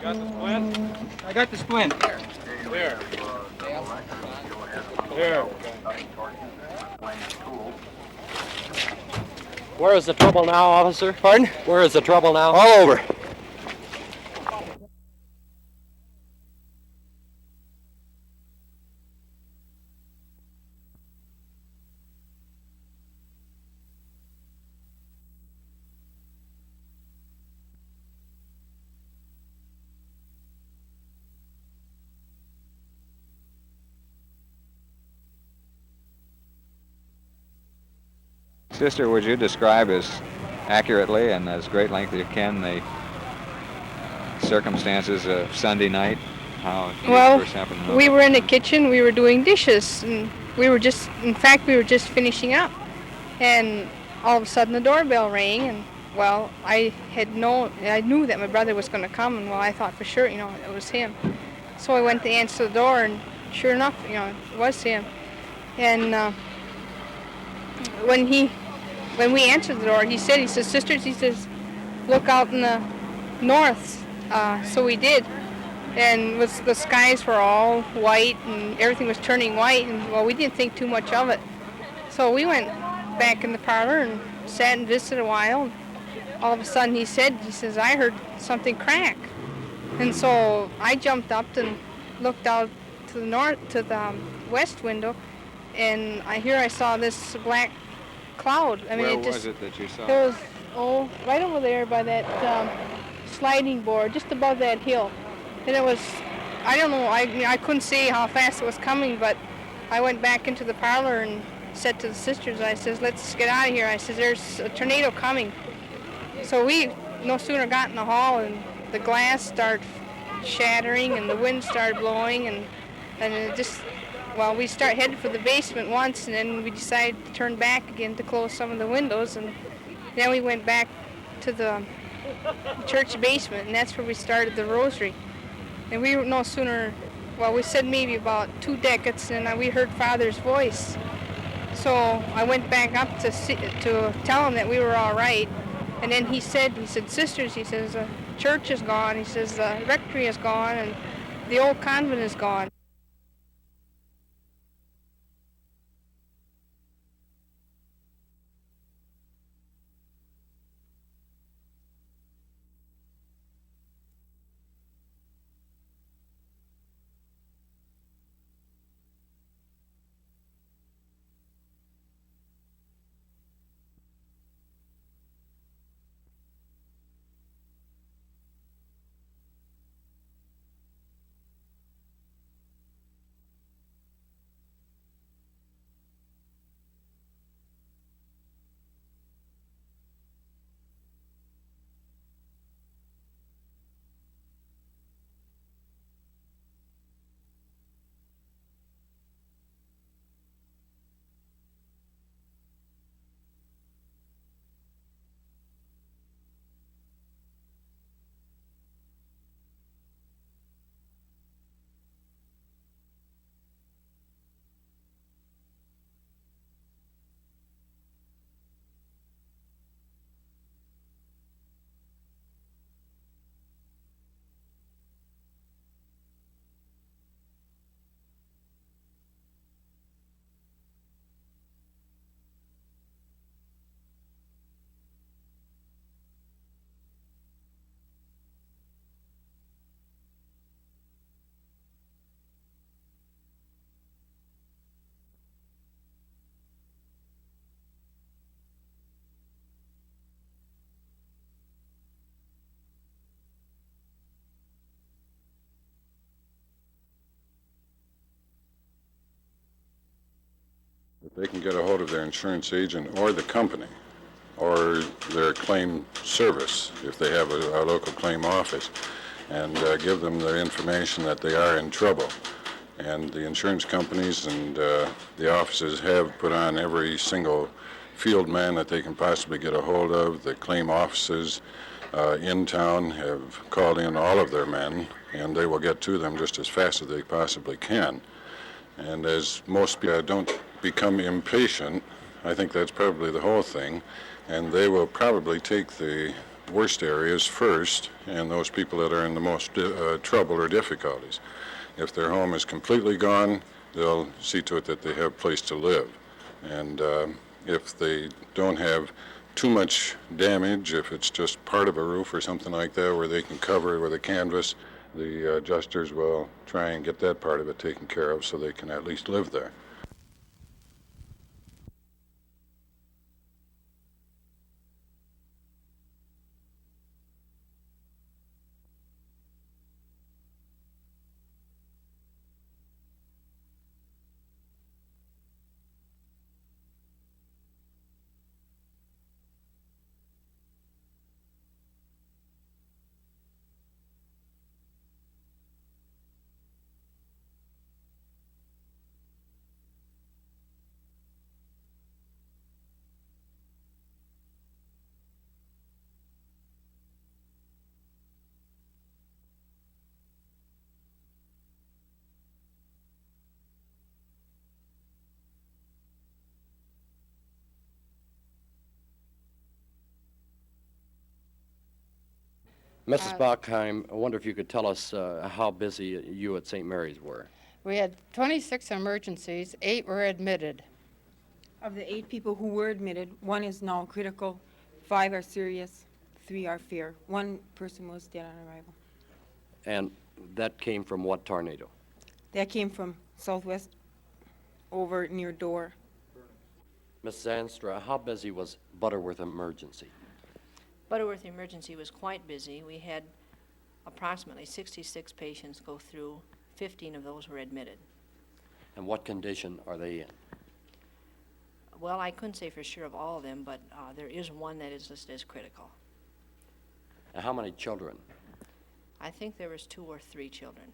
Got the splint? I got the splint. There. There. Where is the trouble now, officer? Pardon? Where is the trouble now? All over. Sister, would you describe as accurately and as great length as you can the circumstances of Sunday night? How it Well, first happened? we were in the kitchen, we were doing dishes, and we were just finishing up. And all of a sudden the doorbell rang, and well, I knew that my brother was going to come, and well, I thought for sure, it was him. So I went to answer the door, and sure enough, it was him. And when we answered the door, he says, sisters, he says, look out in the north. So we did. And the skies were all white and everything was turning white, and well, we didn't think too much of it. So we went back in the parlor and sat and visited a while. All of a sudden he says, I heard something crack. And so I jumped up and looked out to the west window, and I saw this black cloud. I mean, Where it just, was it that you saw? It was, right over there by that sliding board, just above that hill. And it was, I don't know, I couldn't see how fast it was coming, but I went back into the parlor and said to the sisters, I says, let's get out of here. I says, there's a tornado coming. So we no sooner got in the hall, and the glass started shattering and the wind started blowing, and it just, well, we headed for the basement once, and then we decided to turn back again to close some of the windows, and then we went back to the church basement, and that's where we started the rosary. And we no sooner, well, we said maybe about 2 decades, and we heard Father's voice. So I went back up to tell him that we were all right. And then he said, sisters, he says, the church is gone. He says, the rectory is gone, and the old convent is gone. If they can get a hold of their insurance agent or the company or their claim service, if they have a local claim office, and give them the information that they are in trouble. And the insurance companies and the offices have put on every single field man that they can possibly get a hold of. The claim offices in town have called in all of their men, and they will get to them just as fast as they possibly can. And as most people don't become impatient, I think that's probably the whole thing, and they will probably take the worst areas first and those people that are in the most trouble or difficulties. If their home is completely gone, they'll see to it that they have a place to live. And if they don't have too much damage, if it's just part of a roof or something like that where they can cover it with a canvas, the adjusters will try and get that part of it taken care of so they can at least live there. Mrs. Bachheim, I wonder if you could tell us how busy you at St. Mary's were. We had 26 emergencies, 8 were admitted. Of the 8 people who were admitted, 1 is now critical, 5 are serious, 3 are fair. 1 person was dead on arrival. And that came from what tornado? That came from southwest over near Door. Ms. Zanstra, how busy was Butterworth Emergency? Butterworth Emergency was quite busy. We had approximately 66 patients go through. 15 of those were admitted. And what condition are they in? Well, I couldn't say for sure of all of them, but there is one that is listed as critical. And how many children? I think there was 2 or 3 children.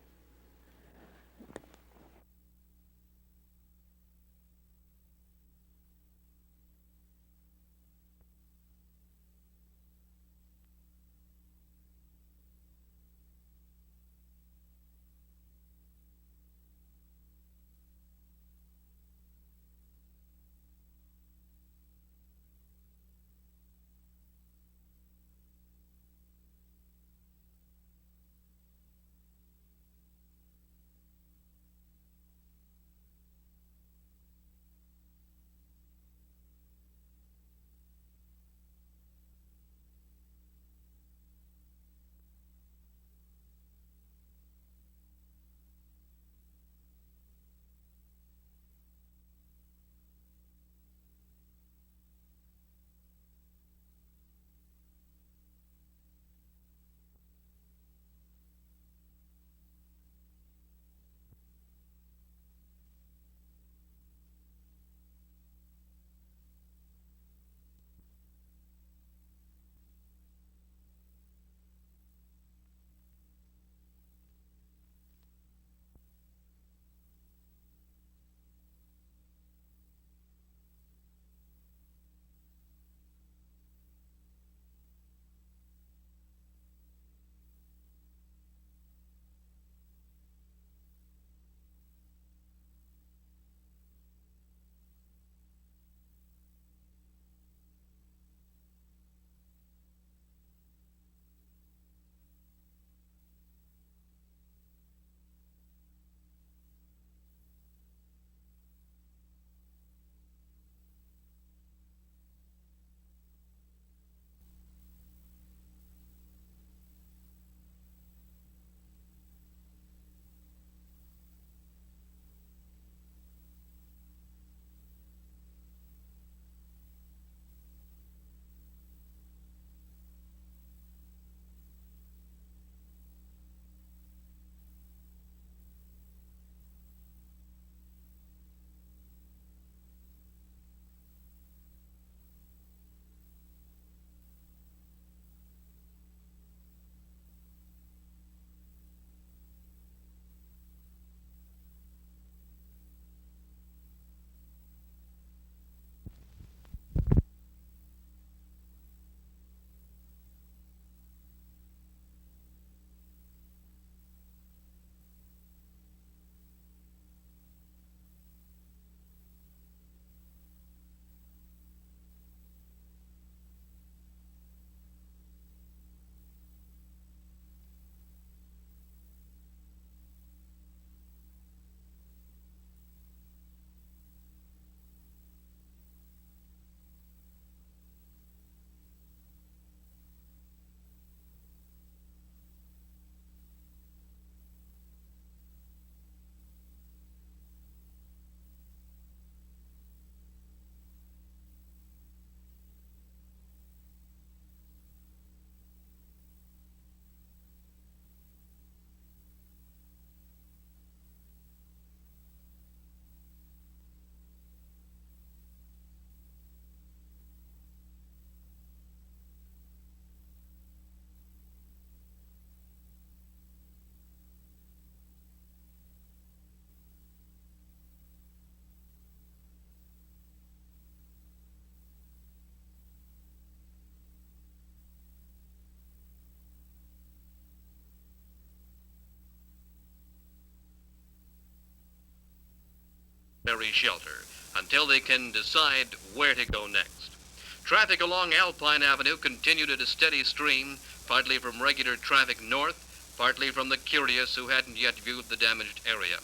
temporary shelter until they can decide where to go next. Traffic along Alpine Avenue continued at a steady stream, partly from regular traffic north, partly from the curious who hadn't yet viewed the damaged area.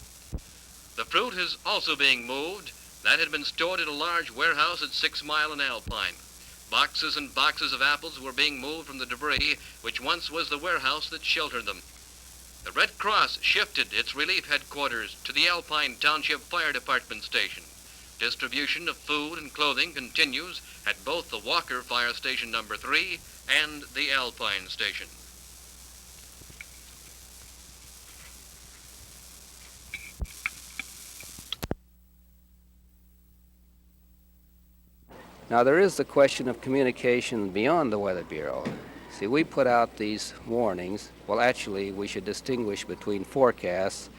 The fruit is also being moved. That had been stored at a large warehouse at 6 Mile and Alpine. Boxes and boxes of apples were being moved from the debris which once was the warehouse that sheltered them. The Red Cross shifted its relief headquarters to the Alpine Township Fire Department station. Distribution of food and clothing continues at both the Walker Fire Station number 3 and the Alpine Station. Now, there is the question of communication beyond the Weather Bureau. See, we put out these warnings. Well, actually, we should distinguish between forecasts,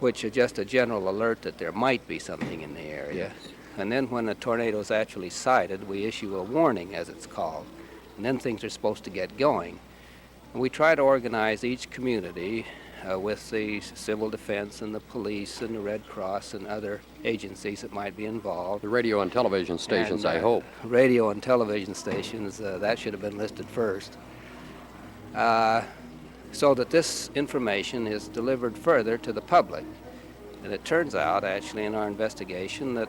which are just a general alert that there might be something in the area. Yes. And then when a tornado is actually sighted, we issue a warning, as it's called. And then things are supposed to get going. And we try to organize each community with the civil defense and the police and the Red Cross and other agencies that might be involved. The radio and television stations, I hope. Radio and television stations, that should have been listed first. So that this information is delivered further to the public. And it turns out, actually, in our investigation, that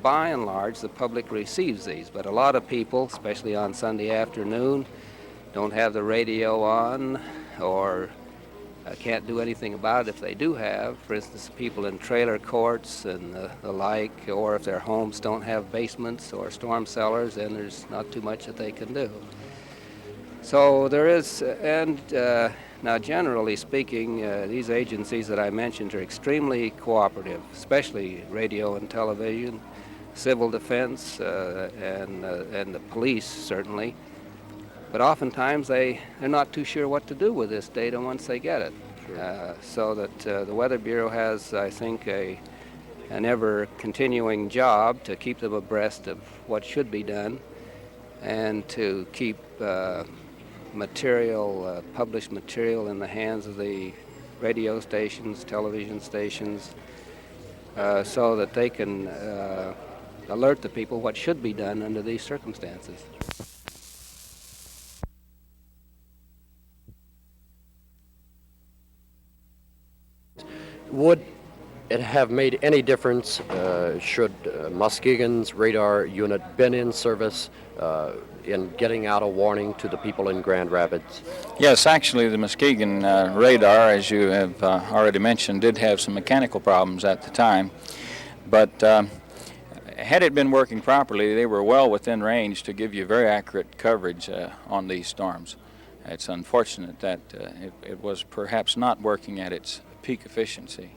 by and large the public receives these, but a lot of people, especially on Sunday afternoon, don't have the radio on or can't do anything about it if they do have. For instance, people in trailer courts and the like, or if their homes don't have basements or storm cellars, then there's not too much that they can do. So there is, and now generally speaking, these agencies that I mentioned are extremely cooperative, especially radio and television, civil defense, and the police, certainly. But oftentimes they're not too sure what to do with this data once they get it. Sure. So that the Weather Bureau has, I think, an ever-continuing job to keep them abreast of what should be done and to keep published material in the hands of the radio stations, television stations, so that they can alert the people what should be done under these circumstances. Would it have made any difference should Muskegon's radar unit been in service in getting out a warning to the people in Grand Rapids? Yes, actually the Muskegon radar, as you have already mentioned, did have some mechanical problems at the time. But had it been working properly, they were well within range to give you very accurate coverage on these storms. It's unfortunate that it was perhaps not working at its peak efficiency.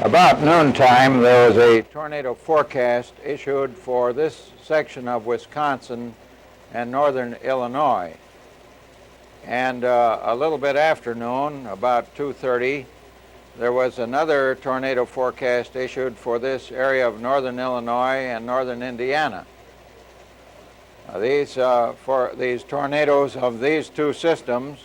About noontime, there was a tornado forecast issued for this section of Wisconsin and northern Illinois. And a little bit after noon, about 2:30, there was another tornado forecast issued for this area of northern Illinois and northern Indiana. These tornadoes of these two systems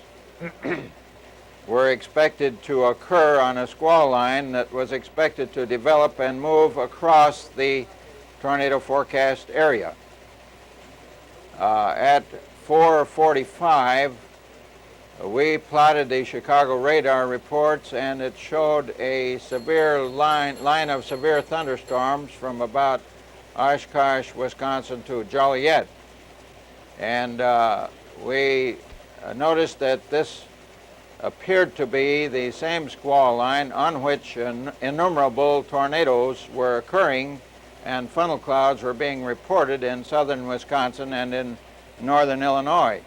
were expected to occur on a squall line that was expected to develop and move across the tornado forecast area. At 4:45, we plotted the Chicago radar reports, and it showed a severe line of severe thunderstorms from about Oshkosh, Wisconsin to Joliet. And we noticed that this appeared to be the same squall line on which innumerable tornadoes were occurring, and funnel clouds were being reported in southern Wisconsin and in northern Illinois.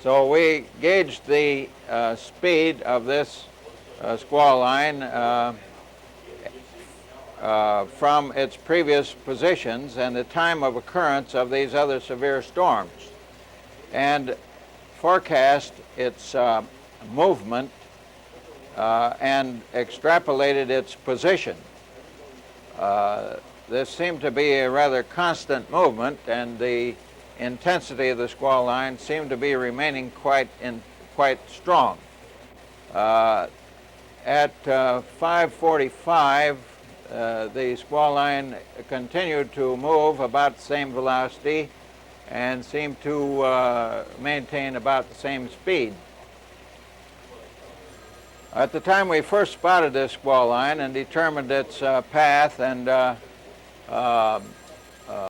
So we gauged the speed of this squall line from its previous positions and the time of occurrence of these other severe storms, and forecast its movement and extrapolated its position. This seemed to be a rather constant movement, and the intensity of the squall line seemed to be remaining quite strong. At 5:45, the squall line continued to move about the same velocity and seemed to maintain about the same speed. At the time we first spotted this squall line and determined its path and